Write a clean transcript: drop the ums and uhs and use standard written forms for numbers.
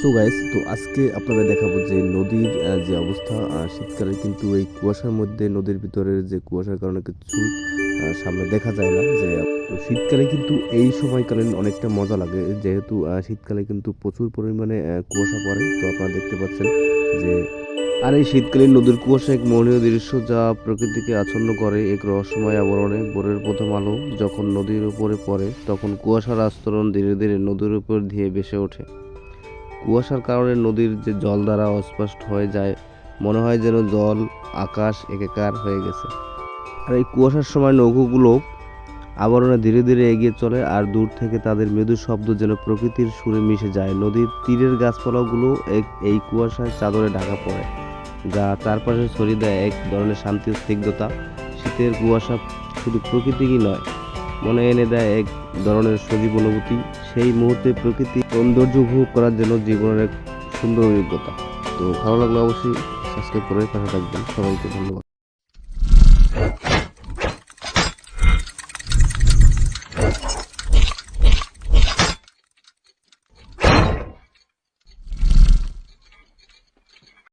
So guys, তো আজকে আপনাদের দেখাবো যে নদীর যে অবস্থা। শীতকালে কিন্তু এই কুয়াশার মধ্যে নদীর ভিতরের যে কুয়াশার কারণে কিছু সামনে দেখা যায় না। যে তো শীতকালে কিন্তু এই সময়কালীন অনেকটা মজা লাগে, যেহেতু শীতকালে কিন্তু প্রচুর পরিমাণে কুয়াশা পড়ে। তো আপনারা দেখতে পাচ্ছেন যে এই শীতকালীন নদীর কুয়াশা এক মোহনীয় দৃশ্য, যা প্রকৃতিকে আচ্ছন্ন করে এক রহস্যময় আবরণে। ভোরের প্রথম আলো যখন নদীর উপরে পড়ে, তখন কুয়াশার আস্তরণ ধীরে ধীরে নদীর উপর ধেয়ে ভেসে ওঠে। কুয়াশার কারণে নদীর যে জলধারা অস্পষ্ট হয়ে যায়, মনে হয় যেন জল আকাশ একাকার হয়ে গেছে। আর এই কুয়াশার সময় নৌকোগুলো আবরণে ধীরে ধীরে এগিয়ে চলে, আর দূর থেকে তাদের মৃদু শব্দ যেন প্রকৃতির সুরে মিশে যায়। নদীর তীরের গাছপালাগুলো এই কুয়াশায় চাদরে ঢাকা পড়ে, যা চারপাশে ছড়িয়ে দেয় এক ধরনের শান্তি ও স্নিগ্ধতা। শীতের কুয়াশা শুধু প্রকৃতিই নয়, মনে এনে দেয় এক ধরনের সজীব অনুভূতি। সেই মুহূর্তে প্রকৃতির সৌন্দর্য উপভোগ করার জন্য জীবনের এক সুন্দর অভিজ্ঞতা। তো ভালো লাগলে অবশ্যই সাবস্ক্রাইব করে পাশে থাকবেন। সবাইকে ধন্যবাদ।